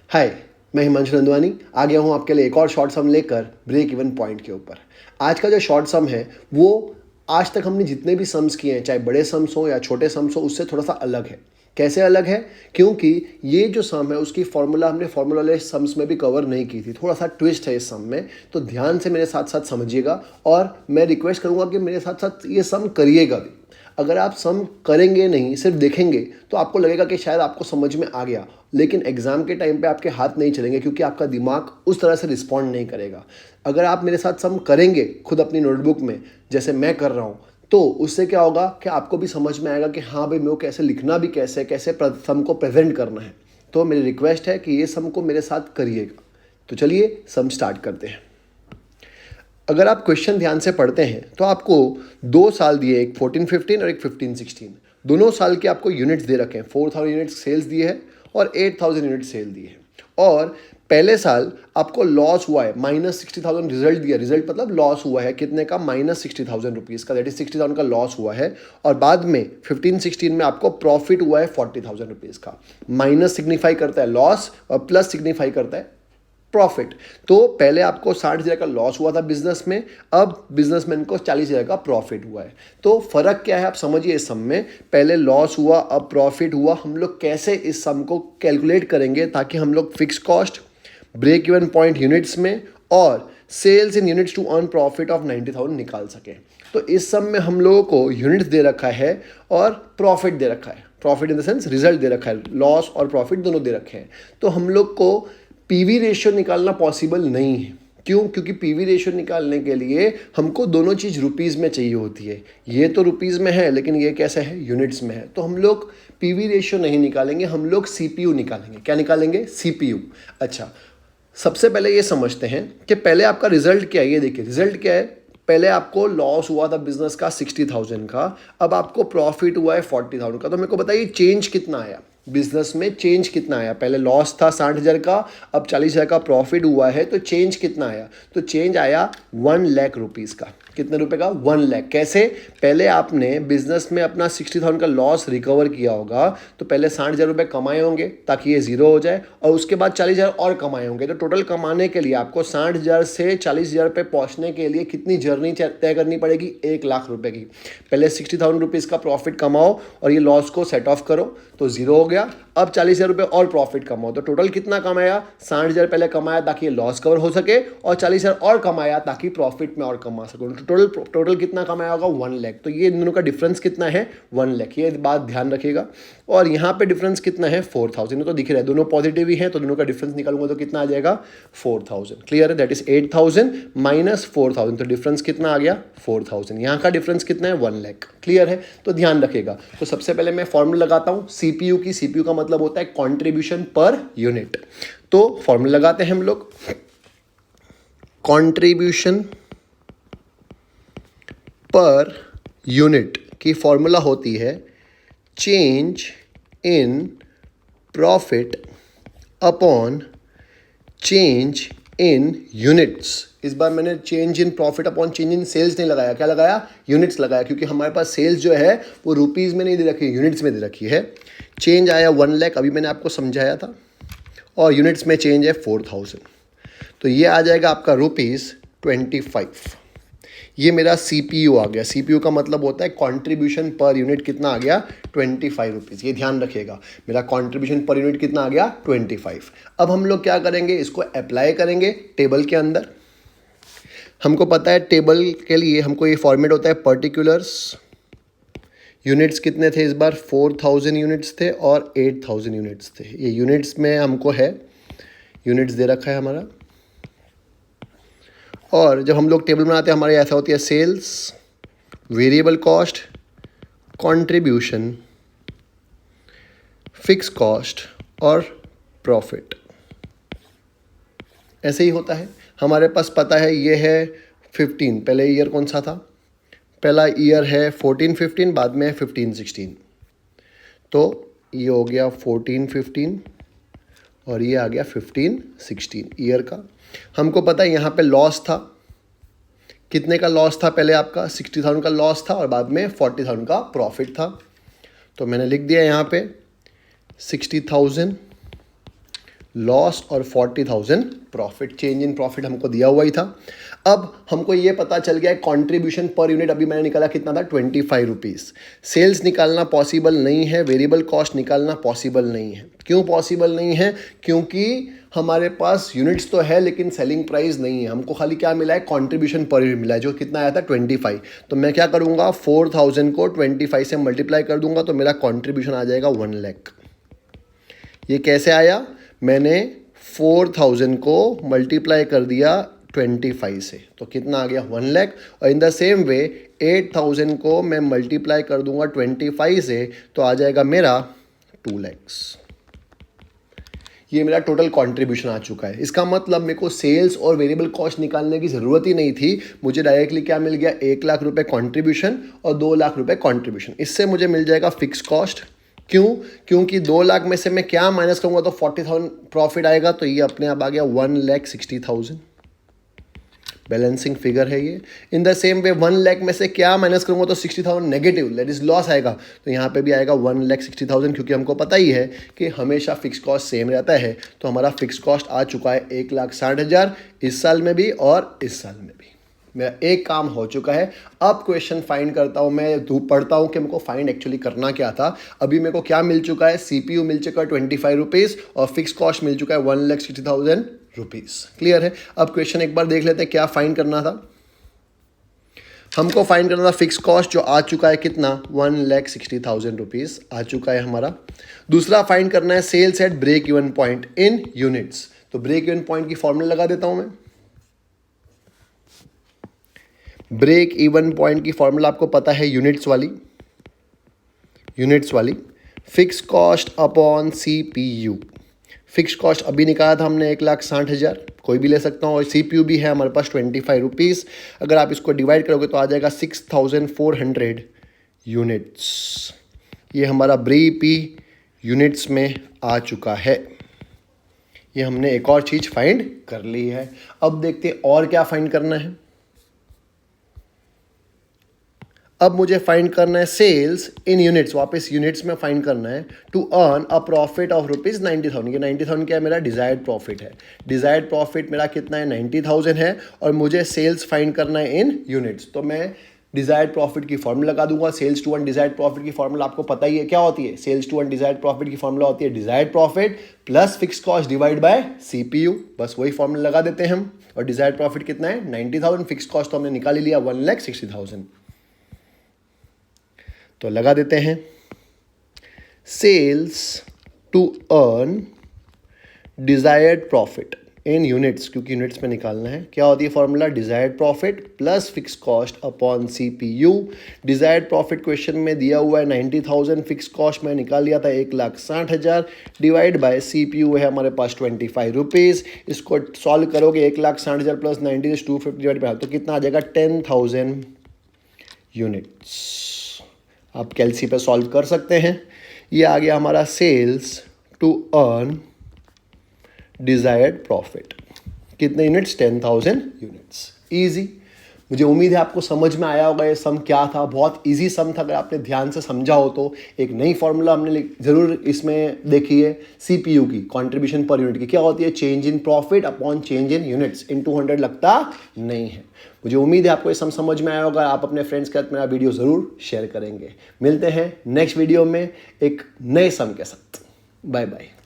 हाय, मैं हिमांशु नंदवानी आ गया हूँ आपके लिए एक और शॉर्ट सम लेकर ब्रेक इवन पॉइंट के ऊपर। आज का जो शॉर्ट सम है वो आज तक हमने जितने भी सम्स किए हैं, चाहे बड़े सम्स हो या छोटे सम्स हो, उससे थोड़ा सा अलग है। कैसे अलग है? क्योंकि ये जो सम है उसकी फॉर्मूला हमने फॉर्मूला वाले सम्स में भी कवर नहीं की थी। थोड़ा सा ट्विस्ट है इस सम में, तो ध्यान से मेरे साथ साथ समझिएगा और मैं रिक्वेस्ट करूँगा कि मेरे साथ साथ ये सम करिएगा भी। अगर आप सम करेंगे नहीं, सिर्फ देखेंगे, तो आपको लगेगा कि शायद आपको समझ में आ गया, लेकिन एग्जाम के टाइम पे आपके हाथ नहीं चलेंगे क्योंकि आपका दिमाग उस तरह से रिस्पॉन्ड नहीं करेगा। अगर आप मेरे साथ सम करेंगे खुद अपनी नोटबुक में, जैसे मैं कर रहा हूँ, तो उससे क्या होगा कि आपको भी समझ में आएगा कि हाँ भाई, मेरे को कैसे लिखना भी कैसे कैसे सम को प्रेजेंट करना है। तो मेरी रिक्वेस्ट है कि ये सम को मेरे साथ करिएगा। तो चलिए सम स्टार्ट करते हैं। अगर आप क्वेश्चन ध्यान से पढ़ते हैं तो आपको 2 साल दिए, एक 14-15 और एक 15-16। दोनों साल के आपको यूनिट्स दे रखे हैं। 4000 यूनिट्स सेल्स दिए हैं और 8000 यूनिट सेल दिए हैं। और पहले साल आपको लॉस हुआ है, -60,000 रिजल्ट दिया। रिजल्ट मतलब लॉस हुआ है कितने का? -60,000 रुपीज़ का, दैट इज 60,000 का लॉस हुआ है। और बाद में 15-16 में आपको प्रॉफिट हुआ है 40,000 रुपीज़ का। माइनस सिग्निफाई करता है लॉस और प्लस सिग्निफाई करता है प्रॉफिट। तो पहले आपको 60,000 का लॉस हुआ था बिजनेस में, अब बिजनेसमैन को 40,000 का प्रॉफिट हुआ है। तो फर्क क्या है आप समझिए इस सम में। पहले लॉस हुआ, अब प्रॉफिट हुआ। हम लोग कैसे इस सम को कैलकुलेट करेंगे ताकि हम लोग fix cost, break even point units में और sales in units to earn profit of 90,000 निकाल सकें। तो इस सम में हम लोगों को यूनिट्स दे रखा है और प्रॉफिट दे रखा है। Profit in the sense result दे रखा है, लॉस और प्रॉफिट दोनों दे रखे हैं। तो हम लोग को पीवी रेशियो निकालना पॉसिबल नहीं है। क्यों? क्योंकि पीवी रेशियो निकालने के लिए हमको दोनों चीज़ रुपीज़ में चाहिए होती है। ये तो रुपीज़ में है, लेकिन ये कैसे है? यूनिट्स में है। तो हम लोग पीवी रेशियो नहीं निकालेंगे, हम लोग सीपीयू निकालेंगे। क्या निकालेंगे? सीपीयू। अच्छा, सबसे पहले ये समझते हैं कि पहले आपका रिजल्ट क्या है। ये देखिए रिजल्ट क्या है। पहले आपको लॉस हुआ था बिजनेस का 60,000 का, अब आपको प्रॉफिट हुआ है 40,000 का। तो मेरे को बताइए चेंज कितना आया बिजनेस में? चेंज कितना आया? पहले लॉस था 60,000 का, अब 40,000 का प्रॉफिट हुआ है, तो चेंज कितना आया? तो चेंज आया 1 लाख रुपीज़ का। कितने रुपए का? 1 लाख। कैसे? पहले आपने बिजनेस में अपना 60,000 का लॉस रिकवर किया होगा, तो पहले 60,000 रुपये कमाए होंगे ताकि ये जीरो हो जाए, और उसके बाद 40,000 और कमाए होंगे। तो टोटल कमाने के लिए आपको 60,000 से 40,000 पे पहुंचने के लिए कितनी जर्नी तय करनी पड़ेगी? 1 लाख रुपए की। पहले 60,000 रुपीज़ का प्रॉफिट कमाओ और ये लॉस को सेट ऑफ करो, तो जीरो हो गया। अब 40,000 रुपये और प्रॉफिट कमाओ, तो टोटल कितना कमाया? 60,000 पहले कमाया ताकि ये लॉस कवर हो सके, और 40,000 और कमाया ताकि प्रॉफिट में और कमा सको। टोटल कितना कमाया होगा? 1 लाख। तो ये इन दोनों का डिफरेंस कितना है? 1 लाख। ये बात ध्यान रखिएगा। और यहाँ पे डिफरेंस कितना है? 4,000। तो दिख रहा है दोनों पॉजिटिव ही हैं, तो दोनों का डिफरेंस निकालूंगा तो कितना आ जाएगा? 4,000। क्लियर है? That is 8,000 minus 4,000। तो डिफरेंस कितना आ गया? 4,000। यहाँ का डिफरेंस कितना है? 1 लाख। क्लियर है? तो ध्यान रखिएगा। तो सबसे पहले मैं फॉर्मूला लगाता हूँ सीपीयू की। सीपीयू का मतलब होता है कॉन्ट्रीब्यूशन पर यूनिट। तो फॉर्मूला लगाते हैं हम लोग। कॉन्ट्रीब्यूशन पर यूनिट की फॉर्मूला होती है change in profit upon change in units. इस बार मैंने change in profit upon change in sales नहीं लगाया। क्या लगाया? यूनिट्स लगाया, क्योंकि हमारे पास सेल्स जो है वो रुपीज़ में नहीं दे रखी है, यूनिट्स में दे रखी है। चेंज आया 1 लाख, अभी मैंने आपको समझाया था, और यूनिट्स में चेंज है 4,000। तो ये आ जाएगा आपका ₹25। ये मेरा सीपीयू आ गया। सीपीयू का मतलब होता है कंट्रीब्यूशन पर यूनिट कितना आ गया? 25 रुपीज़। ये ध्यान रखिएगा, मेरा कंट्रीब्यूशन पर यूनिट कितना आ गया? 25। अब हम लोग क्या करेंगे? इसको अप्लाई करेंगे टेबल के अंदर। हमको पता है टेबल के लिए हमको ये फॉर्मेट होता है पर्टिकुलर्स। यूनिट्स कितने थे इस बार? 4,000 यूनिट्स थे और 8,000 यूनिट्स थे। ये यूनिट्स में हमको है, यूनिट्स दे रखा है हमारा। और जब हम लोग टेबल बनाते हैं हमारे ऐसा होती है sales, variable cost, contribution, fix cost और प्रॉफिट। ऐसे ही होता है। हमारे पास पता है ये है 15। पहले ईयर कौन सा था? पहला ईयर है 14-15, बाद में है 15-16। तो ये हो गया 14-15 और ये आ गया 15-16 ईयर का। हमको पता है यहाँ पे लॉस था। कितने का लॉस था? पहले आपका 60,000 का लॉस था और बाद में 40,000 का प्रॉफिट था। तो मैंने लिख दिया यहाँ पे 60,000 लॉस और 40,000 प्रॉफिट। चेंज इन प्रॉफिट हमको दिया हुआ ही था। अब हमको ये पता चल गया है कॉन्ट्रीब्यूशन पर यूनिट अभी मैंने निकाला कितना था, 25 रुपीज़। सेल्स निकालना पॉसिबल नहीं है, वेरिएबल कॉस्ट निकालना पॉसिबल नहीं है। क्यों पॉसिबल नहीं है? क्योंकि हमारे पास यूनिट्स तो है लेकिन सेलिंग प्राइस नहीं है। हमको खाली क्या मिला है, कॉन्ट्रीब्यूशन पर यूनिट मिला है, जो कितना आया था 25। तो मैं क्या करूँगा, 4000 को 25 से मल्टीप्लाई कर दूंगा तो मेरा कॉन्ट्रीब्यूशन आ जाएगा 1 लाख। ये कैसे आया, मैंने 4000 को मल्टीप्लाई कर दिया 25 से, तो कितना आ गया 1 लाख। और इन द सेम वे 8000 को मैं मल्टीप्लाई कर दूंगा 25 से, तो आ जाएगा मेरा 2 lakhs। ये मेरा टोटल कंट्रीब्यूशन आ चुका है। इसका मतलब मेरे को सेल्स और वेरिएबल कॉस्ट निकालने की ज़रूरत ही नहीं थी। मुझे डायरेक्टली क्या मिल गया, 1 लाख रुपए कंट्रीब्यूशन और 2 लाख रुपए कंट्रीब्यूशन। इससे मुझे मिल जाएगा फिक्स कॉस्ट। क्यों? क्योंकि 2 लाख में से मैं क्या माइनस करूँगा तो 40,000 प्रॉफिट आएगा, तो ये अपने आप आ गया 1,60,000। बैलेंसिंग फिगर है ये। In the same way 1 lakh में से क्या माइनस करूँगा तो 60,000 नेगेटिव, दैट इज लॉस आएगा। तो यहाँ पे भी आएगा 1,60,000, क्योंकि हमको पता ही है कि हमेशा फिक्स कॉस्ट सेम रहता है। तो हमारा फिक्स कॉस्ट आ चुका है 1,60,000 इस साल में भी और इस साल में भी। मेरा एक काम हो चुका है। अब क्वेश्चन फाइंड करता हूँ मैं, पढ़ता हूँ कि मेरे को फाइंड एक्चुअली करना क्या था। अभी मेरे को क्या मिल चुका है, CPU मिल चुका है 25 रुपीज़ और फिक्स कॉस्ट मिल चुका है 1,60,000 रुपीज़। क्लियर है? अब क्वेश्चन एक बार देख लेते हैं क्या फाइंड करना था। हमको फाइंड करना था फिक्स कॉस्ट, जो आ चुका है कितना, 1,60,000 रुपीज़ आ चुका है हमारा। दूसरा फाइंड करना है sales at break even point in units. तो ब्रेक इवन पॉइंट की फॉर्मूला लगा देता हूँ मैं। ब्रेक इवन पॉइंट की फॉर्मूला आपको पता है, यूनिट्स वाली fix cost upon CPU। Fix cost अभी निकाला था हमने 1,60,000, कोई भी ले सकता हूँ, और CPU भी है हमारे पास 25 रुपीज़। अगर आप इसको डिवाइड करोगे तो आ जाएगा 6,400 यूनिट्स। ये हमारा BEP यूनिट्स में आ चुका है। ये हमने एक और चीज़ फाइंड कर ली है। अब देखते हैं और क्या फाइंड करना है। अब मुझे फाइंड करना है सेल्स इन यूनिट्स, वापस यूनिट्स में फाइंड करना है, to earn a profit of ₹90,000। ये 90,000 क्या है, मेरा डिज़ायर्ड प्रॉफिट है। डिज़ायर्ड प्रॉफिट मेरा कितना है, 90,000 है, और मुझे सेल्स फाइंड करना है इन यूनिट्स। तो मैं डिज़ायर्ड प्रॉफिट की फॉर्मूला लगा दूंगा। सेल्स टू 1 डिज़ायर्ड प्रॉफिट की फॉर्मूला आपको पता ही है क्या होती है। सेल्स टू 1 डिज़ायर्ड प्रॉफिट की फॉर्मूला होती है desired profit plus fix cost divide by CPU। बस वही फॉर्मूला लगा देते हैं हम। और डिज़ायर्ड प्रॉफिट कितना है, 90,000। फिक्स कॉस्ट तो हमने निकाल ही लिया, 1,60,000। तो लगा देते हैं sales to earn desired profit in units, क्योंकि यूनिट्स में निकालना है। क्या होती है formula, desired profit plus fix cost upon CPU। Desired profit question में दिया हुआ है 90,000, फिक्स कॉस्ट में निकाल लिया था 1,60,000, डिवाइड बाय CPU है हमारे पास 25 रुपीज़। इसको सॉल्व करोगे 1,60,000 प्लस 90 250 डिवाइड बाय, तो कितना आ जाएगा 10,000 यूनिट्स। आप कैलसी पे सॉल्व कर सकते हैं। ये आ गया हमारा sales to earn desired profit. कितने यूनिट्स, 10,000 यूनिट्स। इजी। मुझे उम्मीद है आपको समझ में आया होगा ये सम क्या था। बहुत इजी सम था, अगर आपने ध्यान से समझा हो तो। एक नई फॉर्मूला हमने ज़रूर इसमें देखी है, CPU की, कंट्रीब्यूशन पर यूनिट की। क्या होती है, change in profit upon change in units. इन 200 लगता नहीं है। मुझे उम्मीद है आपको ये सम समझ में आया होगा। आप अपने फ्रेंड्स के साथ मेरा वीडियो ज़रूर शेयर करेंगे। मिलते हैं नेक्स्ट वीडियो में एक नए सम के साथ। Bye bye.